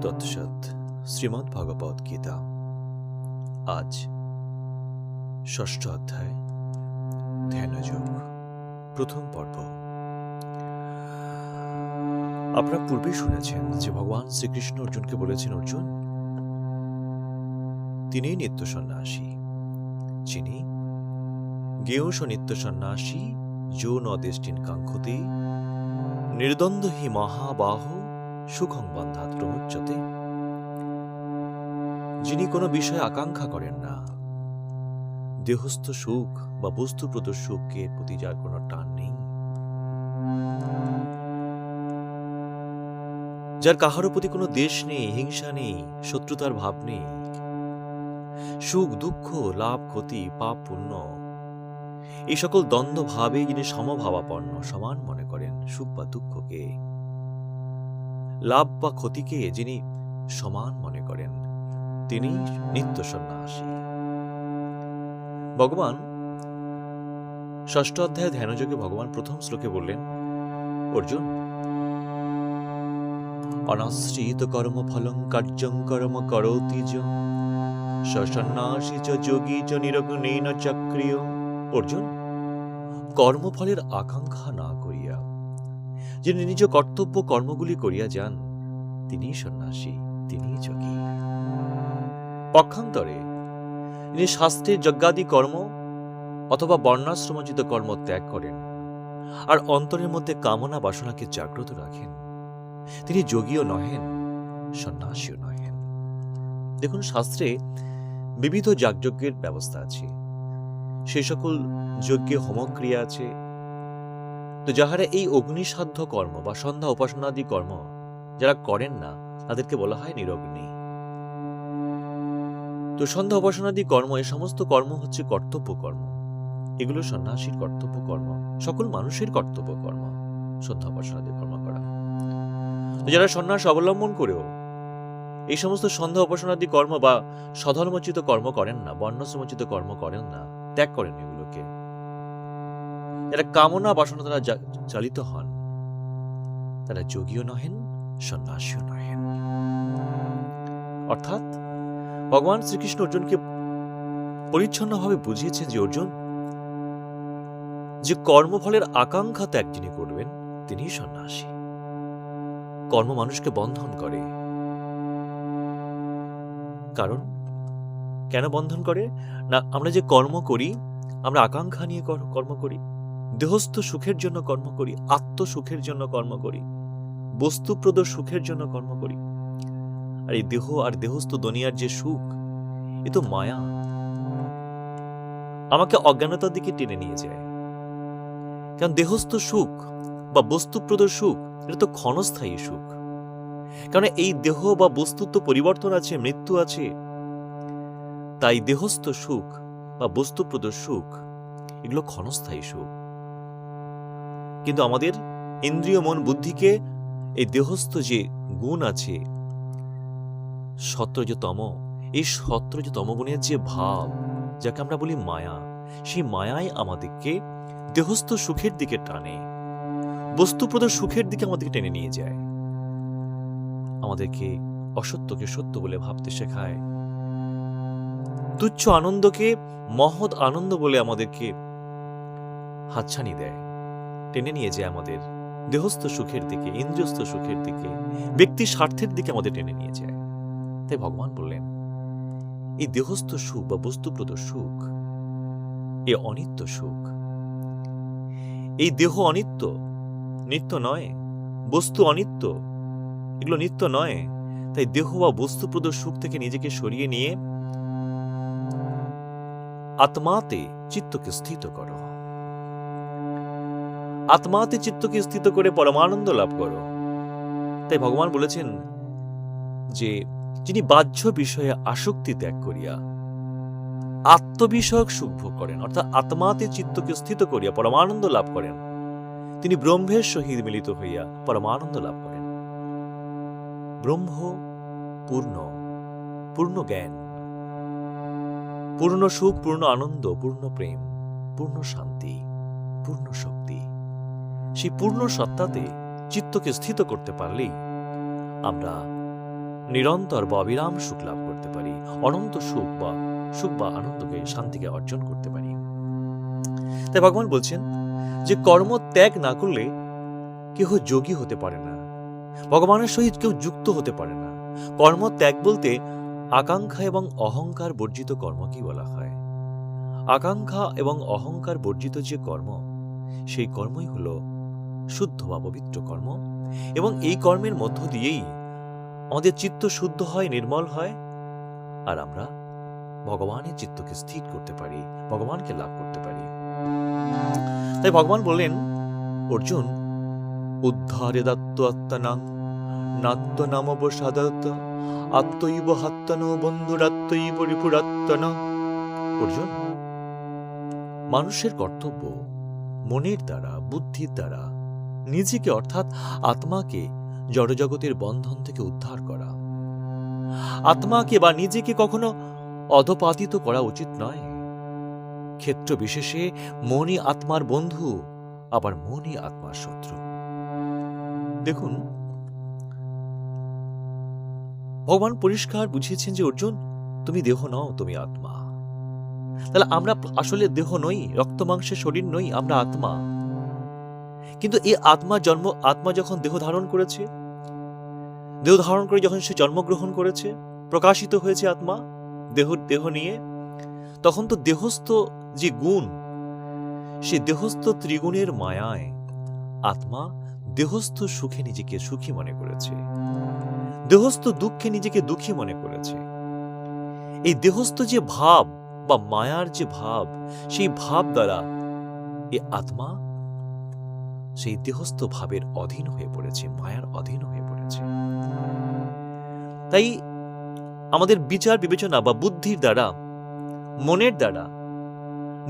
তৎসৎ। শ্রীমদ্ ভগবদ গীতা আজ ষষ্ঠ অধ্যায় ধ্যানযোগ প্রথম পর্ব। আপনারা পূর্বে শুনেছেন যে ভগবান শ্রীকৃষ্ণ অর্জুনকে বলেছেন, অর্জুন তিনি নিত্য সন্ন্যাসী, যিনি জ্ঞেয়স নিত্য সন্ন্যাসী যো ন দেষ্টিন কাঙ্ক্ষতে নির্দ্বন্দ্ব হি মহাবাহ সুখং বন্ধাৎ প্রমুচ্যতে। যিনি কোনো বিষয়ে আকাঙ্ক্ষা করেন না, দেহস্থ সুখ বা বস্তুপ্রদ সুখের প্রতি যার কোনো টান নেই, যার কাহারও প্রতি কোনো দেশ নেই, হিংসা নেই, শত্রুতার ভাব নেই, সুখ দুঃখ লাভ ক্ষতি পাপ পুণ্য এই সকল দ্বন্দ্ব ভাবে যিনি সমভাবাপন্ন, সমান মনে করেন, সুখ বা দুঃখকে, লাভ বা ক্ষতিকে যিনি সমান মনে করেন, তিনি নিত্য সন্ন্যাসী। ভগবান ষষ্ঠ অধ্যায় ধ্যানযোগে ভগবান প্রথম শ্লোকে বললেন, অর্জুন অনাশ্রিত কর্ম ফলং কার্যং কর্ম করোতি য সন্ন্যাসী চ যোগী চ নিরগ্নেন চক্রিয়। অর্জুন, কর্মফলের আকাঙ্ক্ষা না করিয়া যিনি নিজ কর্তব্য কর্মগুলি করিয়া যান, তিনি সন্ন্যাসী, তিনি যোগী। পক্ষান্তরে যিনি শাস্ত্রের যজ্ঞাদি কর্ম অথবা বর্ণাশ্রমোচিত কর্ম ত্যাগ করেন আর অন্তরের মধ্যে কামনা বাসনাকে জাগ্রত রাখেন, তিনি যোগীও নহেন, সন্ন্যাসীও নহেন। দেখুন, শাস্ত্রে বিবিধ যাগযজ্ঞের ব্যবস্থা আছে, সেই সকল যজ্ঞে হোমক্রিয়া আছে। তো যাহারা এই অগ্নিসাধ্য কর্ম বা সন্ধ্যা উপাসনাদি কর্ম যারা করেন না, তাদেরকে বলা হয় নিরগ্নি। তো সন্ধ্যা উপাসনাদি কর্ম, এই সমস্ত কর্ম হচ্ছে কর্তব্য কর্ম। এগুলো সন্ন্যাসীর কর্তব্য কর্ম, সকল মানুষের কর্তব্য কর্ম সন্ধ্যা উপাসনাদি কর্ম করা। যারা সন্ন্যাস অবলম্বন করেও এই সমস্ত সন্ধ্যা উপাসনাদি কর্ম বা স্বধর্মোচিত কর্ম করেন না, বর্ণাশ্রমোচিত কর্ম করেন না, ত্যাগ করেন এগুলোকে, যারা কামনা বাসনা দ্বারা চালিত হন, তারা যোগীও নহেন, সন্ন্যাসীও নহেন। অর্থাৎ ভগবান শ্রীকৃষ্ণ অর্জুনকে পরিচ্ছন্নভাবে বুঝিয়েছেন যে অর্জুন, যে কর্মফলের আকাঙ্ক্ষা ত্যাগ যিনি করবেন, তিনি সন্ন্যাসী। কর্ম মানুষকে বন্ধন করে। কারণ কেন বন্ধন করে? না, আমরা যে কর্ম করি, আমরা আকাঙ্ক্ষা নিয়ে কর্ম করি, দেহস্থ সুখের জন্য কর্ম করি, আত্মসুখের জন্য কর্ম করি, বস্তুপ্রদ সুখের জন্য কর্ম করি। আর এই দেহ আর দেহস্থ দুনিয়ার যে সুখ, এ তো মায়া, আমাকে অজ্ঞানতার দিকে টেনে নিয়ে যায়। কারণ দেহস্থ সুখ বা বস্তুপ্রদ সুখ, এটা তো ক্ষণস্থায়ী সুখ। কারণ এই দেহ বা বস্তুর তো পরিবর্তন আছে, মৃত্যু আছে। তাই দেহস্থ সুখ বা বস্তুপ্রদ সুখ এগুলো ক্ষণস্থায়ী সুখ। কিন্তু আমাদের ইন্দ্রিয় মন বুদ্ধিকে এই দেহস্থ যে গুণ আছে, সত্রজতম, এই সত্রজতম গুণের যে ভাব, যাকে আমরা বলি মায়া, সেই মায়াই আমাদেরকে দেহস্থ সুখের দিকে টানে, বস্তুপ্রদ সুখের দিকে আমাদেরকে টেনে নিয়ে যায়, আমাদেরকে অসত্যকে সত্য বলে ভাবতে শেখায়, তুচ্ছ আনন্দকে মহৎ আনন্দ বলে আমাদেরকে হাতছানি দেয়, টেনে নিয়ে যায় আমাদের দেহস্থ সুখের দিকে, ইন্দ্রিয়স্থ সুখের দিকে, ব্যক্তি স্বার্থের দিকে আমাদের টেনে নিয়ে যায়। তাই ভগবান বললেন, এই দেহস্থ সুখ বা বস্তুপ্রদ সুখ এ অনিত্য সুখ। এই দেহ অনিত্য, নিত্য নয়। বস্তু অনিত্য, এগুলো নিত্য নয়। তাই দেহ বা বস্তুপ্রদ সুখ থেকে নিজেকে সরিয়ে নিয়ে আত্মাতে চিত্তকে স্থিত করো, আত্মাতে চিত্তকে স্থিত করে পরমানন্দ লাভ করো। তাই ভগবান বলেছেন যে যিনি বাহ্য বিষয়ে আসক্তি ত্যাগ করিয়া আত্মবিষয়ক সুখ ভোগ করেন, অর্থাৎ আত্মাতে চিত্তকে স্থিত করিয়া পরমানন্দ লাভ করেন, তিনি ব্রহ্মের সহিত মিলিত হইয়া পরমানন্দ লাভ করেন। ব্রহ্ম পূর্ণ, পূর্ণ জ্ঞান, পূর্ণ সুখ, পূর্ণ আনন্দ, পূর্ণ প্রেম, পূর্ণ শান্তি, পূর্ণ শক্তি। সেই পূর্ণ সত্তাতে চিত্তকে স্থিত করতে পারলেই আমরা নিরন্তর বা অবিরাম সুখ লাভ করতে পারি, অনন্ত সুখ বা আনন্দকে, শান্তিকে অর্জন করতে পারি। তাই ভগবান বলছেন যে কর্ম ত্যাগ না করলে কেহ যোগী হতে পারে না, ভগবানের সহিত কেউ যুক্ত হতে পারে না। কর্ম ত্যাগ বলতে আকাঙ্ক্ষা এবং অহংকার বর্জিত কর্মকেই বলা হয়। আকাঙ্ক্ষা এবং অহংকার বর্জিত যে কর্ম, সেই কর্মই হল শুদ্ধ বা পবিত্র কর্ম, এবং এই কর্মের মধ্য দিয়েই আমাদের চিত্ত শুদ্ধ হয়, নির্মল হয়, আর আমরা ভগবানের চিত্তকে স্থির করতে পারি, ভগবানকে লাভ করতে পারি। তাই ভগবান বললেন, অর্জুন, উদ্ধারে দাত্ত আত্মানাং নাত্য নামবসাদত আত্মৈব হাত্তন বন্ধুরাত্মৈব রিপুরাত্মন। অর্জুন, মানুষের কর্তব্য মনের দ্বারা, বুদ্ধির দ্বারা নিজেকে অর্থাৎ আত্মাকে জড়জগতের বন্ধন থেকে উদ্ধার করা। আত্মাকে বা নিজেকে কখনো অধপাতিত করা উচিত নয়। ক্ষেত্র বিশেষে মনই আত্মার বন্ধু, আবার মনই আত্মার শত্রু। দেখুন, ভগবান পরিষ্কার বুঝিয়েছেন যে অর্জুন, তুমি দেহ নও, তুমি আত্মা। তাহলে আমরা আসলে দেহ নই, রক্ত মাংসের শরীর নই, আমরা আত্মা। কিন্তু এই আত্মা যখন দেহ ধারণ করেছে, দেহ ধারণ করে যখন সে জন্মগ্রহণ করেছে, প্রকাশিত হয়েছে আত্মা দেহ নিয়ে, তখন তো দেহস্থ যে গুণ, সে দেহস্থ ত্রিগুণের মায়ায় আত্মা দেহস্থ সুখে নিজেকে সুখী মনে করেছে, দেহস্থ দুঃখে নিজেকে দুঃখী মনে করেছে। এই দেহস্থ যে ভাব বা মায়ার যে ভাব, সেই ভাব দ্বারা এই আত্মা সেই দেহস্থ ভাবের অধীন হয়ে পড়েছে, মায়ার অধীন হয়ে পড়েছে। তাই আমাদের বিচার বিবেচনা বা বুদ্ধির দ্বারা, মনের দ্বারা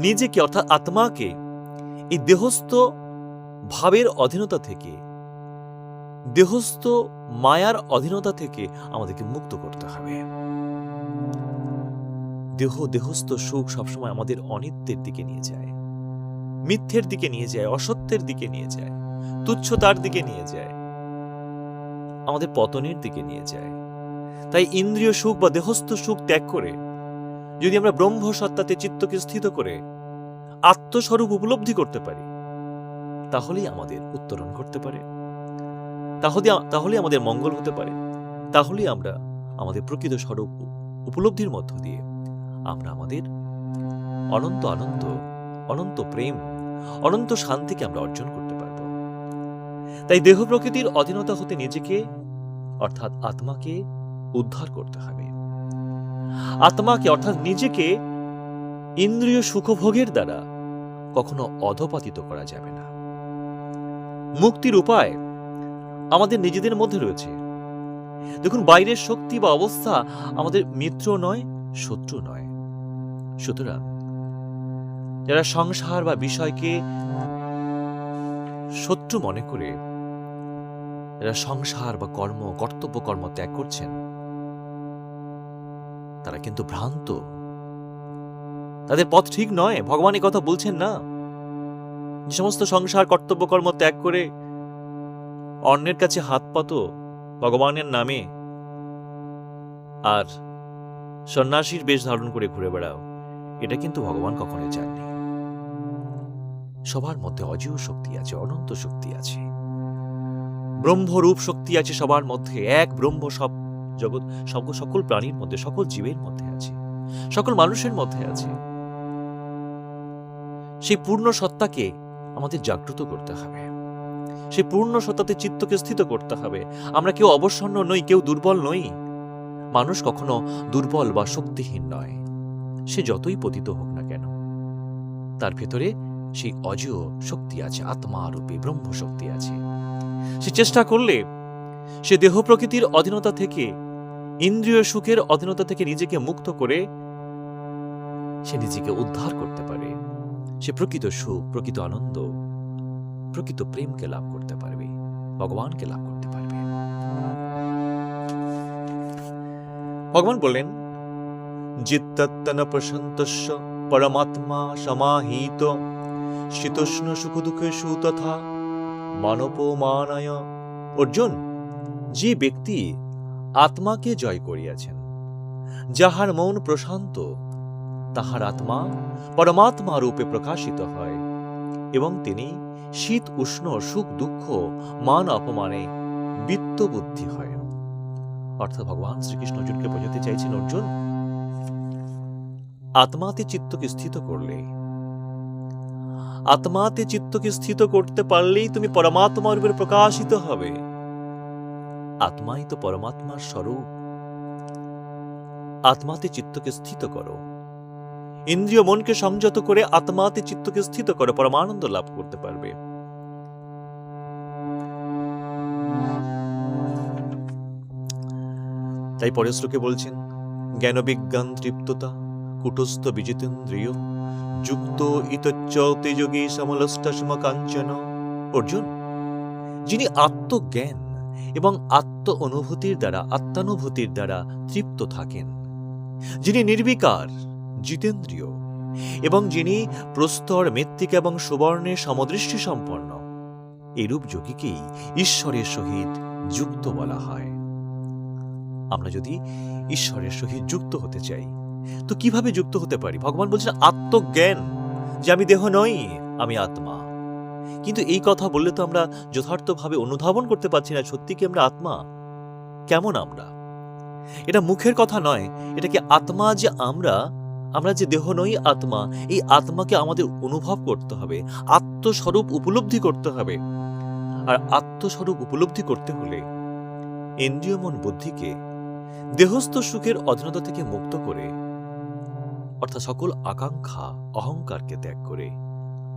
নিজেকে অর্থাৎ আত্মাকে এই দেহস্থ ভাবের অধীনতা থেকে, দেহস্থ মায়ার অধীনতা থেকে আমাদেরকে মুক্ত করতে হবে। দেহস্থ সুখ সবসময় আমাদের অনিত্যের দিকে নিয়ে যায়, মিথ্যের দিকে নিয়ে যায়, অসত্যের দিকে নিয়ে যায়, তুচ্ছতার দিকে নিয়ে যায়, আমাদের পতনের দিকে নিয়ে যায়। তাই ইন্দ্রিয় সুখ বা দেহস্থ সুখ ত্যাগ করে যদি আমরা ব্রহ্ম সত্তাতে চিত্তকে স্থিত করে আত্মস্বরূপ উপলব্ধি করতে পারি, তাহলেই আমাদের উত্তরণ করতে পারে, তাহলে আমাদের মঙ্গল হতে পারে, তাহলেই আমরা আমাদের প্রকৃত স্বরূপ উপলব্ধির মধ্য দিয়ে আমরা আমাদের অনন্ত আনন্দ, অনন্ত প্রেম, অনন্ত শান্তিকে আমরা অর্জন করতে পারব। তাই দেহ প্রকৃতির অধীনতা হতে নিজেকে অর্থাৎ আত্মাকে উদ্ধার করতে হবে। আত্মাকে অর্থাৎ নিজেকে ইন্দ্রিয় সুখভোগের দ্বারা কখনো অধপাতিত করা যাবে না। মুক্তির উপায় আমাদের নিজেদের মধ্যে রয়েছে। দেখুন, বাইরের শক্তি বা অবস্থা আমাদের মিত্র নয়, শত্রু নয়। সুতরাং যারা সংসার বা বিষয়কে শত্রু মনে করে যারা সংসার বা কর্তব্য কর্ম ত্যাগ করছেন, তারা কিন্তু ভ্রান্ত, তাদের পথ ঠিক নয়। ভগবান এই কথা বলছেন না যে সমস্ত সংসার কর্তব্য কর্ম ত্যাগ করে অন্যের কাছে হাত পাতো ভগবানের নামে আর সন্ন্যাসীর বেশ ধারণ করে ঘুরে বেড়াও, এটা কিন্তু ভগবান কখনোই চাননি। সবার মধ্যে অজেয় শক্তি আছে, অনন্ত শক্তি আছে, ব্রহ্মরূপ শক্তি আছে সবার মধ্যে। এক ব্রহ্ম সব জগৎ, সকল প্রাণীর মধ্যে, সকল জীবের মধ্যে আছে, সকল মানুষের মধ্যে আছে। সেই পূর্ণ সত্তাকে আমাদের জাগ্রত করতে হবে, সেই পূর্ণ সত্তাতে চিত্তকে স্থিত করতে হবে। আমরা কেউ অবসন্ন নই, কেউ দুর্বল নই। মানুষ কখনো দুর্বল বা শক্তিহীন নয়, সে যতই পতিত হোক না কেন, তার ভেতরে সেই অজেয় শক্তি আছে, আত্মা রূপে ব্রহ্ম শক্তি আছে। সে চেষ্টা করলে সে দেহ প্রকৃতির অধীনতা থেকে, ইন্দ্রিয় সুখের অধীনতা থেকে নিজেকে মুক্ত করে সে নিজেকে উদ্ধার করতে পারে। সে প্রকৃত সুখ, প্রকৃত আনন্দ, প্রকৃত প্রেমকে লাভ করতে পারবে, ভগবানকে লাভ করতে পারবে। ভগবান বললেন, জিত্তত্তন প্রশান্তস্য পরমাত্মা সমাহিত শীতোষ্ণ সুখ দুঃখেষু তথা মানবমানায়। অর্জুন, যে ব্যক্তি আত্মাকে জয় করিয়াছেন। যাহার মন প্রশান্ত, তাহার আত্মা পরমাত্মা রূপে প্রকাশিত হয়, এবং তিনি শীত উষ্ণ সুখ দুঃখ মান অপমানে বিত্তবুদ্ধি হয়। অর্থাৎ ভগবান শ্রীকৃষ্ণ অর্জুনকে বোঝাতে চাইছেন, অর্জুন, আত্মাতে চিত্তকে স্থিত করলে, আত্মাতে চিত্তকে স্থিত করতে পারলেই তুমি পরমাত্মা রূপে প্রকাশিত হবে। আত্মাই তো পরমাত্মার স্বরূপ। আত্মাতে চিত্তকে স্থিত করো, ইন্দ্রিয় মনকে সংযত করে আত্মাতে চিত্তকে স্থিত করো, পরমানন্দ লাভ করতে পারবে। তাই পরের শ্লোকে বলছেন, জ্ঞান বিজ্ঞান তৃপ্ততা কুটস্থ বিজিতেন্দ্রিয় যুক্ত ইতচ্চতে যোগী সমলষ্টসম কাঞ্চন। অর্জুন, যিনি আত্মজ্ঞান এবং আত্ম অনুভূতির দ্বারা, আত্মানুভূতির দ্বারা তৃপ্ত থাকেন, যিনি নির্বিকার, জিতেন্দ্রিয়, এবং যিনি প্রস্তর, মৃত্তিকা এবং সুবর্ণের সমদৃষ্টি সম্পন্ন, এরূপ যোগীকেই ঈশ্বরের সহিত যুক্ত বলা হয়। আমরা যদি ঈশ্বরের সহিত যুক্ত হতে চাই, তো কিভাবে যুক্ত হতে পারি? ভগবান বলছেন আত্মজ্ঞান, যে আমি দেহ নই, আমি আত্মা। কিন্তু এই কথা বললে তো আমরা যথার্থভাবে অনুধাবন করতে পারছি না, সত্যি কি আমরা আত্মা? কেমন আমরা? এটা মুখের কথা নয়, এটা কি আত্মা যে আমরা যে দেহ নই, আত্মা, এই আত্মাকে আমাদের অনুভব করতে হবে, আত্মস্বরূপ উপলব্ধি করতে হবে। আর আত্মস্বরূপ উপলব্ধি করতে হলে ইন্দ্রিয় মন বুদ্ধিকে দেহস্থ সুখের অধীনতা থেকে মুক্ত করে, অর্থাৎ সকল আকাঙ্ক্ষা অহংকারকে ত্যাগ করে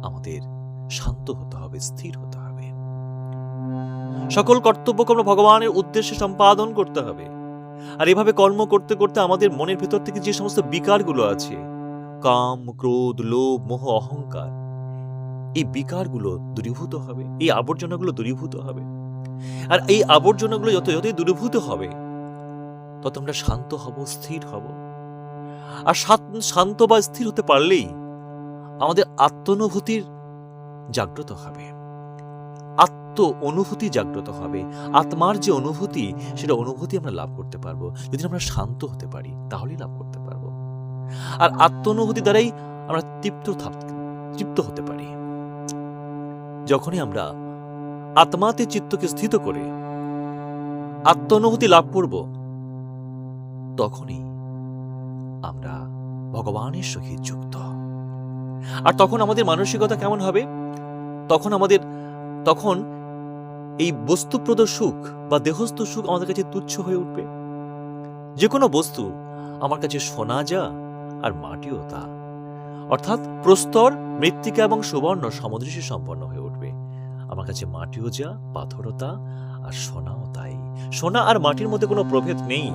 আমাদের শান্ত হতে হবে, স্থির হতে হবে। সকল কর্তব্যকে আমরা ভগবানের উদ্দেশ্যে সম্পাদন করতে হবে। আর এভাবে কর্ম করতে করতে আমাদের মনের ভেতর থেকে যে সমস্ত বিকারগুলো আছে, কাম, ক্রোধ, লোভ, মোহ, অহংকার, এই বিকারগুলো দূরীভূত হবে, এই আবর্জনাগুলো দূরীভূত হবে। আর এই আবর্জনাগুলো যতই দূরীভূত হবে, তত আমরা শান্ত হব, স্থির হব। আর শান্ত বা স্থির হতে পারলেই আমাদের আত্মানুভূতির জাগ্রত হবে, আত্ম অনুভূতি জাগ্রত হবে। আত্মার যে অনুভূতি, সেটা অনুভূতি আমরা লাভ করতে পারবো। যদি আমরা শান্ত হতে পারি, তাহলেই লাভ করতে পারবো। আর আত্ম অনুভূতি দ্বারাই আমরা তৃপ্ত হতে পারি। যখনই আমরা আত্মাতে চিত্তকে স্থিত করে আত্ম অনুভূতি লাভ করব, তখনই আমরা ভগবানের সহিত যুক্ত। আর তখন আমাদের মানসিকতা কেমন হবে? তখন এই বস্তুপ্রদ সুখ বা দেহস্থ সুখ আমাদের কাছে তুচ্ছ হয়ে উঠবে। যে কোনো বস্তু আমার কাছে সোনা যা আর মাটিও তা, অর্থাৎ প্রস্তর, মৃত্তিকা এবং সুবর্ণ সমদৃষ্টি সম্পন্ন হয়ে উঠবে। আমার কাছে মাটিও যা, পাথরও তা, আর সোনাও তাই। সোনা আর মাটির মধ্যে কোনো প্রভেদ নেই,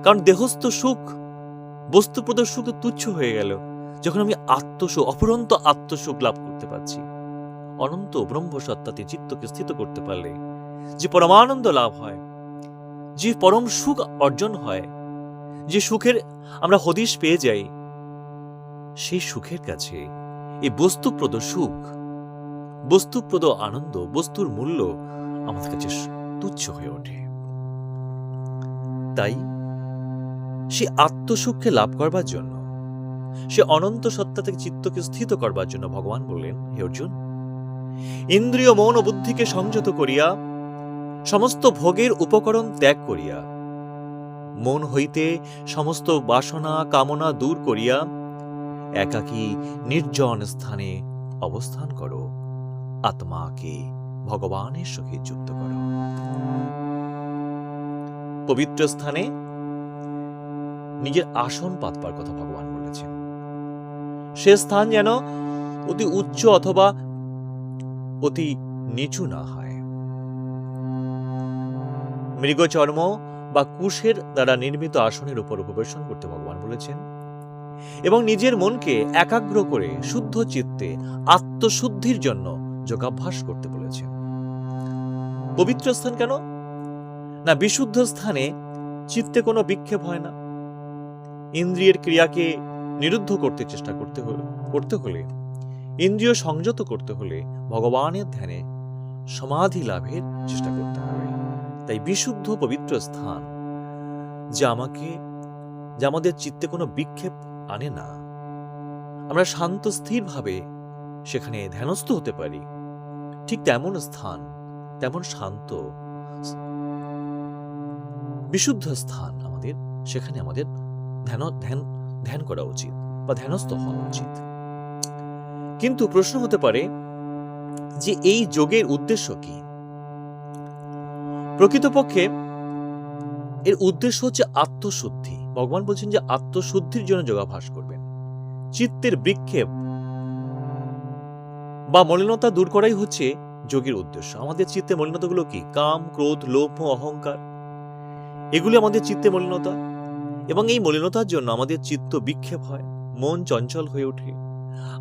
কারণ দেহস্থ সুখ, বস্তুপ্রদ সুখ তুচ্ছ হয়ে গেল যখন আমি আত্মসুখ, অফুরন্ত আত্মসুখ লাভ করতে পারছি। অনন্ত ব্রহ্ম সত্তাতে চিত্তকে স্থিত করতে পারলে যে পরমানন্দ লাভ হয়, যে পরম সুখ অর্জন হয়, যে সুখের আমরা হদিশ পেয়ে যাই, সেই সুখের কাছে এই বস্তুপ্রদ সুখ, বস্তুপ্রদ আনন্দ, বস্তুর মূল্য আমাদের কাছে তুচ্ছ হয়ে ওঠে। তাই সে আত্মসুখকে লাভ করবার জন্য, সে অনন্ত সত্তা থেকে চিত্তকে স্থিত করবার জন্য ভগবান বললেন, হে অর্জুন, ইন্দ্রিয় মন ও বুদ্ধিকে সংযত করিয়া, সমস্ত ভোগের উপকরণ ত্যাগ করিয়া, মন হইতে সমস্ত বাসনা কামনা দূর করিয়া একাকী নির্জন স্থানে অবস্থান করো, আত্মাকে ভগবানের সহিত যুক্ত করো। পবিত্র স্থানে নিজের আসন পাতবার কথা ভগবান বলেছেন। সে স্থান যেন অতি উচ্চ অথবা অতি নিচু না হয়। মৃগচর্ম বা কুশের দ্বারা নির্মিত আসনের উপর উপবেশন করতে ভগবান বলেছেন, এবং নিজের মনকে একাগ্র করে শুদ্ধ চিত্তে আত্মশুদ্ধির জন্য যোগাভ্যাস করতে বলেছেন। পবিত্র স্থান কেন? না, বিশুদ্ধ স্থানে চিত্তে কোনো বিক্ষেপ হয় না। ইন্দ্রিয়ের ক্রিয়াকে নিরুদ্ধ করতে চেষ্টা করতে হলে, ইন্দ্রিয় সংযত করতে হলে ভগবানের ধ্যানে সমাধি লাভের চেষ্টা করতে হবে। তাই বিশুদ্ধ পবিত্র স্থান যে আমাদের চিত্তে কোনো বিক্ষেপ আনে না, আমরা শান্ত স্থিরভাবে সেখানে ধ্যানস্থ হতে পারি, ঠিক তেমন স্থান, তেমন শান্ত বিশুদ্ধ স্থান আমাদের, সেখানে আমাদের ধ্যান করা উচিত বা ধ্যানস্থ হওয়া উচিত। কিন্তু প্রশ্ন হতে পারে যে এই যোগের উদ্দেশ্য কি? প্রকৃতপক্ষে এর উদ্দেশ্য হচ্ছে আত্মশুদ্ধি। ভগবান বলছেন যে আত্মশুদ্ধির জন্য যোগাভ্যাস করবেন। চিত্তের বিক্ষেপ বা মলিনতা দূর করাই হচ্ছে যোগের উদ্দেশ্য। আমাদের চিত্তে মলিনতাগুলো কি? কাম, ক্রোধ, লোভ, অহংকার, এগুলি আমাদের চিত্তে মলিনতা। এবং এই মলিনতার জন্য আমাদের চিত্ত বিক্ষেপ হয়, মন চঞ্চল হয়ে ওঠে,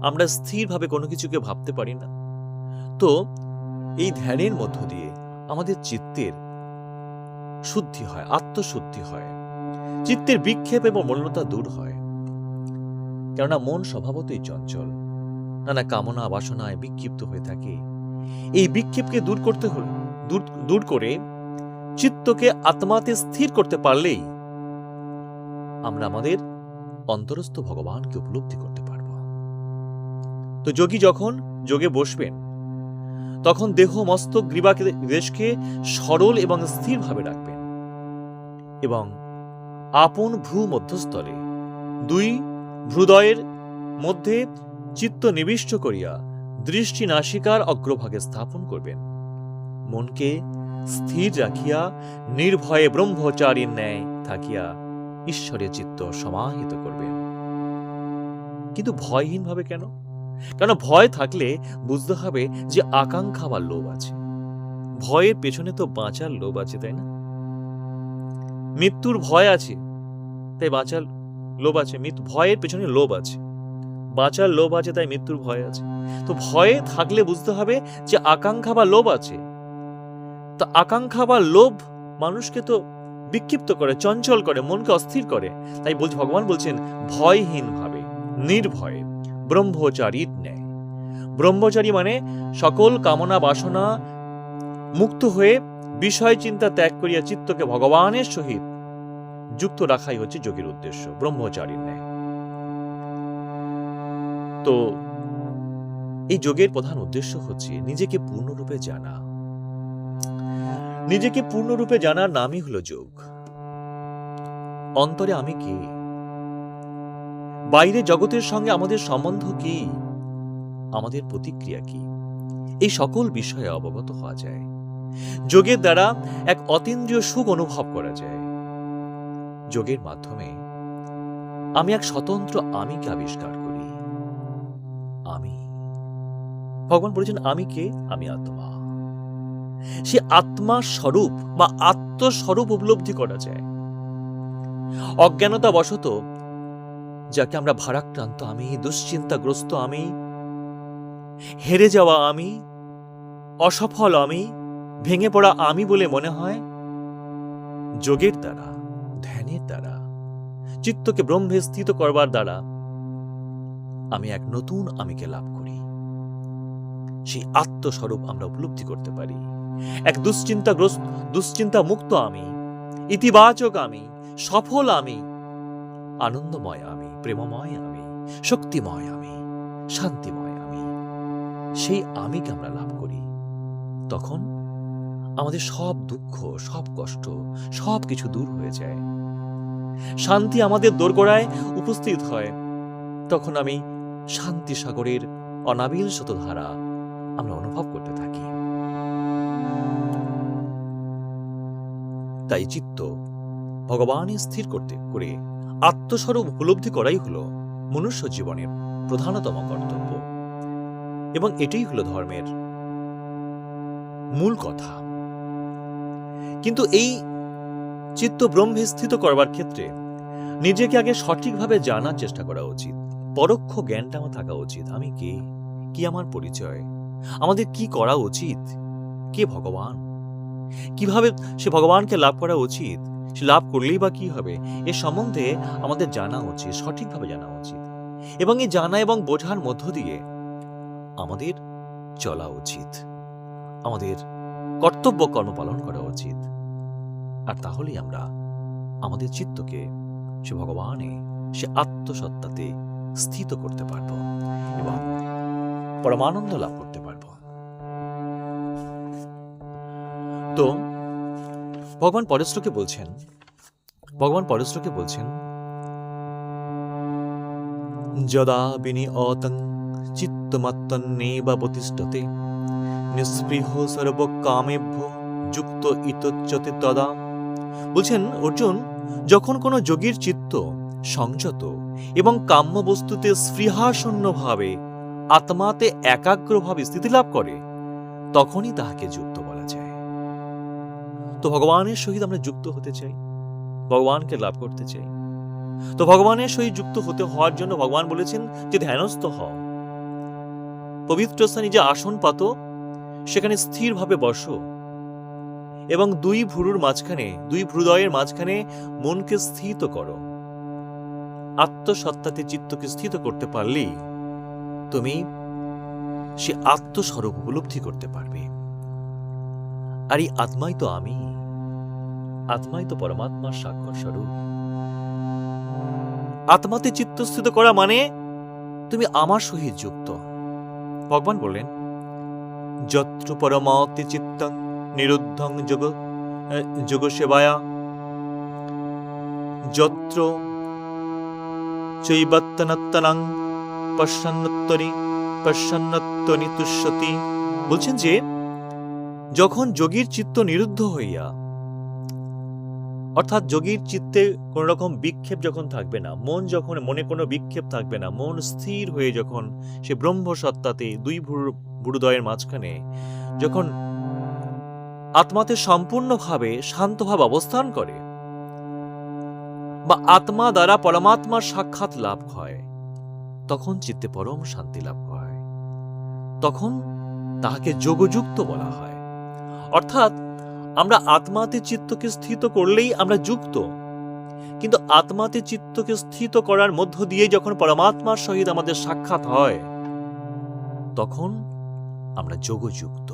আমরা স্থিরভাবে কোনো কিছুকে ভাবতে পারি না। তো এই ধ্যানের মধ্য দিয়ে আমাদের চিত্তের শুদ্ধি হয়, আত্মশুদ্ধি হয়, চিত্তের বিক্ষেপ এবং মলিনতা দূর হয়। কেননা মন স্বভাবতই চঞ্চল, নানা কামনা বাসনায় বিক্ষিপ্ত হয়ে থাকে। এই বিক্ষেপকে দূর করে চিত্তকে আত্মাতে স্থির করতে পারলেই আমরা আমাদের অন্তরস্থ ভগবানকে উপলব্ধি করতে পারব। তো যোগী যখন যোগে বসবেন, তখন দেহ, মস্তক, গ্রীবা দেশকে সরল এবং স্থিরভাবে রাখবেন এবং আপন ভ্রু মধ্যস্থলে দুই ভ্রুদয়ের মধ্যে চিত্ত নিবিষ্ট করিয়া দৃষ্টি নাসিকার অগ্রভাগে স্থাপন করবেন। মনকে স্থির রাখিয়া নির্ভয়ে ব্রহ্মচারীর ন্যায় থাকিয়া ঈশ্বরে চিত্ত সমাহিত করবেন। কিন্তু ভয়হীন ভাবে কেন? কারণ ভয় থাকলে বুঝতে হবে যে আকাঙ্ক্ষা বা লোভ আছে। ভয়ের পেছনে তো বাঁচার লোভ আছে, তাই না? মৃত্যুর ভয় আছে, তাই বাঁচার লোভ আছে। ভয়ের পেছনে লোভ আছে, বাঁচার লোভ আছে, তাই মৃত্যুর ভয় আছে। তো ভয়ে থাকলে বুঝতে হবে যে আকাঙ্ক্ষা বা লোভ আছে। তো আকাঙ্ক্ষা বা লোভ মানুষকে তো বিক্ষিপ্ত করে, চঞ্চল করে, মনকে অস্থির করে। তাই ভগবান বলছেন ভয়হীন ভাবে, নির্ভয়ে ব্রহ্মচারীর ন্যায়। ব্রহ্মচারী মানে সকল কামনা বাসনা মুক্ত হয়ে বিষয় চিন্তা ত্যাগ করিয়া চিত্তকে ভগবানের সহিত যুক্ত রাখাই হচ্ছে যোগের উদ্দেশ্য, ব্রহ্মচারীর ন্যায়। তো এই যোগের প্রধান উদ্দেশ্য হচ্ছে নিজেকে পূর্ণরূপে জানা। নিজেকে পূর্ণরূপে জানার নামই হলো যোগ। অন্তরে আমি কে, বাইরে জগতের সঙ্গে আমাদের সম্বন্ধ কি, আমাদের প্রতিক্রিয়া কি, এই সকল বিষয়ে অবগত হওয়া যায়। যোগের দ্বারা এক অতীন্দ্রিয় সুখ অনুভব করা যায়। যোগের মাধ্যমে আমি এক স্বতন্ত্র আমিকে আবিষ্কার করি। আমি, ভগবান বলেছেন আমি কে? আমি আত্মা। সে আত্মা স্বরূপ বা আত্মস্বরূপ উপলব্ধি করা যায়। অজ্ঞানতা বশত যাকে আমরা ভারাক্রান্ত আমি, দুশ্চিন্তাগ্রস্ত আমি, হেরে যাওয়া আমি, অসফল আমি, ভেঙে পড়া আমি বলে মনে হয়, যোগের দ্বারা, ধ্যানের দ্বারা, চিত্তকে ব্রহ্মে স্থিত করবার দ্বারা আমি এক নতুন আমিকে লাভ করি। সেই আত্মস্বরূপ আমরা উপলব্ধি করতে পারি। এক দুশ্চিন্তা মুক্ত আমি, ইতিবাচক আমি, সফল আমি, আনন্দময় আমি, প্রেমময় আমি, শক্তিময় আমি, শান্তিময় আমি, সেই আমিকে আমরা লাভ করি। তখন আমাদের সব দুঃখ, সব কষ্ট, সব কিছু দূর হয়ে যায়। শান্তি আমাদের দোরগোড়ায় উপস্থিত হয়। তখন আমি শান্তি সাগরের অনাবিল স্রোতধারা আমরা অনুভব করতে থাকি। তাই চিত্ত ভগবানে স্থির করতে করে আত্মস্বরূপ উপলব্ধি করাই হলো মনুষ্য জীবনের প্রধানতম কর্তব্য, এবং এটাই হলো ধর্মের মূল কথা। কিন্তু এই চিত্ত ব্রহ্মে স্থিত করবার ক্ষেত্রে নিজেকে আগে সঠিকভাবে জানার চেষ্টা করা উচিত। পরোক্ষ জ্ঞানটা আমার থাকা উচিত। আমি কে, কি আমার পরিচয়, আমাদের কি করা উচিত, কে ভগবান, কিভাবে সে ভগবানকে লাভ করা উচিত, সে লাভ করলেই বা কি হবে, এ সম্বন্ধে আমাদের জানা উচিত, সঠিকভাবে জানা উচিত। এবং এই জানা এবং বোঝার মধ্য দিয়ে আমাদের চলা উচিত, আমাদের কর্তব্য কর্ম পালন করা উচিত। আর তাহলেই আমরা আমাদের চিত্তকে সে ভগবানে, সে আত্মসত্তাতে স্থিত করতে পারব এবং পরমানন্দ লাভ করতে পারব। তো ভগবান পরের শ্লোকে বলছেন যদা বিনিয়তং চিত্তমাত্মন্যেবাবতিষ্ঠতে নিঃস্পৃহ সর্বকামেভ্য যুক্ত ইতোচ্যতে তদা। বলছেন অর্জুন, যখন কোনো যোগীর চিত্ত সংযত এবং কাম্য বস্তুতে স্পৃহাশূন্যভাবে আত্মাতে একাগ্রভাবে স্থিতি লাভ করে, তখনই তাহাকে যুক্ত বলা যায়। তো ভগবানের সহিত আমরা যুক্ত হতে চাই, ভগবানকে লাভ করতে চাই। তো ভগবানের সহিত যুক্ত হওয়ার জন্য ভগবান বলেছেন যে ধ্যানস্থ হও, পবিত্র স্থানে যে আসন পাতো সেখানে স্থিরভাবে বসো এবং দুই ভ্রুদয়ের মাঝখানে মনকে স্থিত করো। আত্মসত্তাতে চিত্তকে স্থিত করতে পারলেই তুমি সে আত্মস্বরূপ উপলব্ধি করতে পারবে। আর এই আত্মাই তো আমি, আত্মাই তো পরমাত্মার সাক্ষর স্বরূপ। আত্মাতে চিত্তস্থিত করা মানে তুমি আমার সহিত যুক্ত। ভগবান বললেন যত্র পরমাত্মে চিত্তং নিরুদ্ধং যোগ সেবায়া যত্র চৈবত্তনত্তনং পশ্যন্নত্তনি তুষ্যতি। বলছেন যে যখন যোগীর চিত্ত নিরুদ্ধ হইয়া, অর্থাৎ যোগীর চিত্তে কোন রকম বিক্ষেপ যখন থাকবে না, মনে কোনো বিক্ষেপ থাকবে না, মন স্থির হয়ে যখন সে ব্রহ্মসত্তাতে দুই ভ্রুদয়ের মাঝখানে যখন আত্মাতে সম্পূর্ণভাবে শান্তভাবে অবস্থান করে বা আত্মা দ্বারা পরমাত্মার সাক্ষাৎ লাভ হয়, তখন চিত্তে পরম শান্তি লাভ হয়, তখন তাহাকে যোগযুক্ত বলা হয়। অর্থাৎ আমরা আত্মাতে চিত্তকে স্থিত করলেই আমরা যুক্ত, কিন্তু আত্মাতে চিত্তকে স্থিত করার মধ্য দিয়ে যখন পরমাত্মার সহিত আমাদের সাক্ষাৎ হয়, তখন আমরা যোগযুক্ত।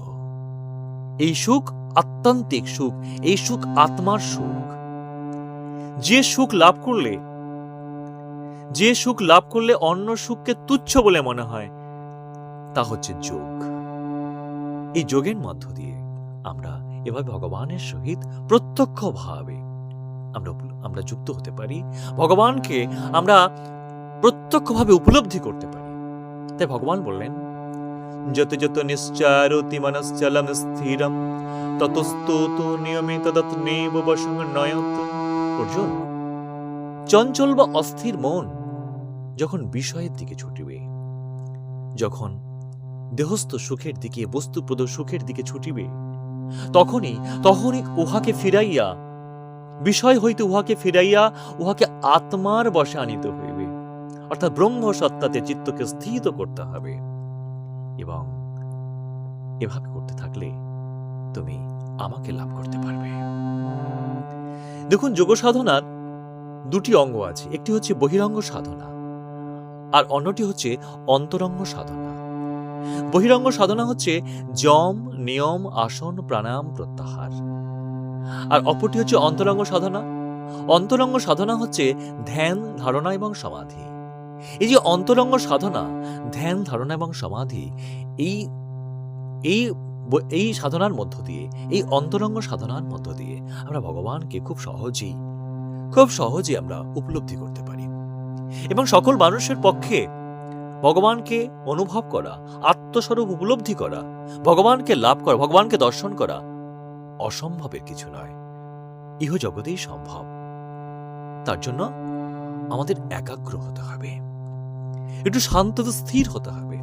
এই সুখ আত্যন্তিক সুখ, এই সুখ আত্মার সুখ। যে সুখ লাভ করলে অন্য সুখকে তুচ্ছ বলে মনে হয়, তা হচ্ছে যোগ। এই যোগের মধ্য দিয়ে আমরা এভাবে ভগবানের সহিত প্রত্যক্ষভাবে আমরা যুক্ত হতে পারি, ভগবানকে আমরা প্রত্যক্ষভাবে উপলব্ধি করতে পারি। তাই ভগবান বললেন যত যত নিশ্চারতি মনশ্চলম স্থিরম ততস্তত নিয়মে তদত্নেব বশং নয়ত। অর্জুন, চঞ্চল বা অস্থির মন যখন বিষয়ের দিকে ছুটিবে, যখন দেহস্থ সুখের দিকে, বস্তুপ্রদ সুখের দিকে ছুটিবে, তখনই উহাকে ফিরাইয়া, বিষয় হইতে উহাকে ফিরাইয়া উহাকে আত্মার বশে আনিতে হইবে। অর্থাৎ ব্রহ্মসত্তাতে চিত্তকে স্থিত করতে হবে। এবং এভাবে করতে থাকলে তুমি আমাকে লাভ করতে পারবে। দেখুন, যোগ সাধনার দুটি অঙ্গ আছে। একটি হচ্ছে বহিরঙ্গ সাধনা আর অন্যটি হচ্ছে অন্তরঙ্গ সাধনা। বহিরঙ্গ সাধনা হচ্ছে যম, নিয়ম, আসন, প্রাণায়াম, প্রত্যাহার। আর অপরটি হচ্ছে অন্তরঙ্গ সাধনা। অন্তরঙ্গ সাধনা হচ্ছে ধ্যান, ধারণা এবং সমাধি। এই যে অন্তরঙ্গ সাধনা, ধ্যান, ধারণা এবং সমাধি, এই সাধনার মধ্য দিয়ে, এই অন্তরঙ্গ সাধনার মধ্য দিয়ে আমরা ভগবানকে খুব সহজেই আমরা উপলব্ধি করতে পারি। এবং সকল মানুষের পক্ষে ভগবানকে অনুভব করা, আত্মস্বরূপ উপলব্ধি করা, ভগবানকে লাভ করা, ভগবানকে দর্শন করা অসম্ভবের কিছু নয়, ইহ জগতেই সম্ভব। তার জন্য আমাদের একাগ্র হতে হবে, একটু শান্ত স্থির হতে হবে।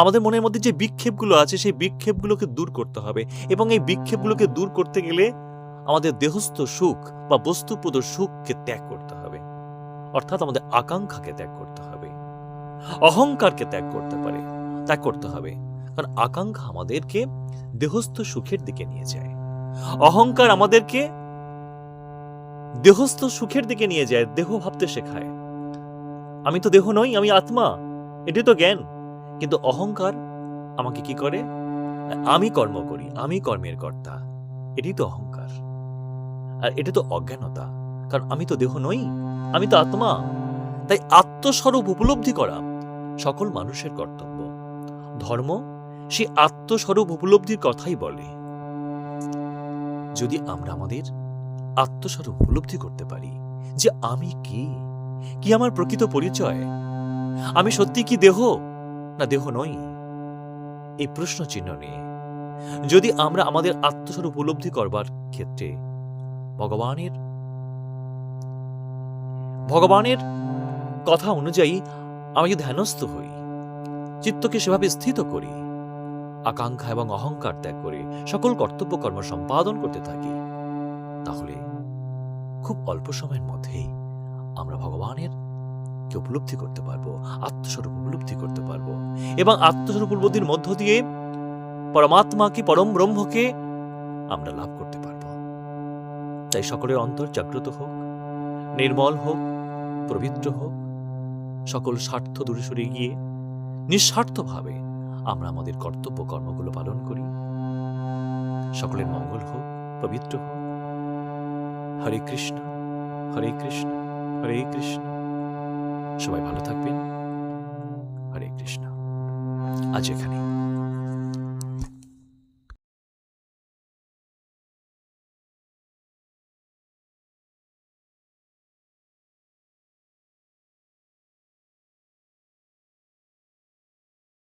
আমাদের মনের মধ্যে যে বিক্ষেপগুলো আছে, সেই বিক্ষেপগুলোকে দূর করতে হবে। এবং এই বিক্ষেপগুলোকে দূর করতে গেলে আমাদের দেহস্থ সুখ বা বস্তুপ্রদ সুখকে ত্যাগ করতে হবে। অর্থাৎ আমাদের আকাঙ্ক্ষাকে ত্যাগ করতে হবে, অহংকারকে ত্যাগ করতে হবে। কারণ আকাঙ্ক্ষা আমাদেরকে দেহস্থ সুখের দিকে নিয়ে যায়, অহংকার আমাদেরকে দেহস্থ সুখের দিকে নিয়ে যায়, দেহ ভাবতে শেখায়। আমি তো দেহ নই, আমি আত্মা, এটি তো জ্ঞান। কিন্তু অহংকার আমাকে কি করে? আমি কর্ম করি, আমি কর্মের কর্তা, এটি তো অহংকার। আর এটা তো অজ্ঞানতা, কারণ আমি তো দেহ নই, আমি তো আত্মা। তাই আত্মস্বরূপ উপলব্ধি করা সকল মানুষের কর্তব্য। ধর্ম সেই আত্মস্বরূপ উপলব্ধির কথাই বলে। যদি আমরা আমাদের আত্মস্বরূপ উপলব্ধি করতে পারি যে আমি কে, কি আমার প্রকৃত পরিচয়, আমি সত্যি কি দেহ না দেহ নই, এই প্রশ্ন চিহ্ন নিয়ে যদি আমরা আমাদের আত্মস্বরূপ উপলব্ধি করবার ক্ষেত্রে ভগবানের কথা অনুযায়ী আমি যদি ধ্যানস্থ হই, চিত্তকে সেভাবে স্থিত করি, আকাঙ্ক্ষা এবং অহংকার ত্যাগ করে সকল কর্তব্য কর্ম সম্পাদন করতে থাকি, তাহলে খুব অল্প সময়ের মধ্যেই আমরা ভগবানের কে উপলব্ধি করতে পারবো, আত্মস্বরূপ উপলব্ধি করতে পারবো, এবং আত্মস্বরূপ উপলব্ধির মধ্য দিয়ে পরমাত্মাকে, পরম ব্রহ্মকে আমরা লাভ করতে পারবো। তাই সকলের অন্তর জাগ্রত হোক, নির্মল হোক, পবিত্র হোক, সকল স্বার্থ দূরে সরে গিয়ে নিঃস্বার্থভাবে আমরা আমাদের কর্তব্য কর্মগুলো পালন করি। সকলের মঙ্গল হোক, পবিত্র হোক। হরে কৃষ্ণ, হরে কৃষ্ণ, হরে কৃষ্ণ। সবাই ভালো থাকবেন। হরে কৃষ্ণ। আজ এখানে।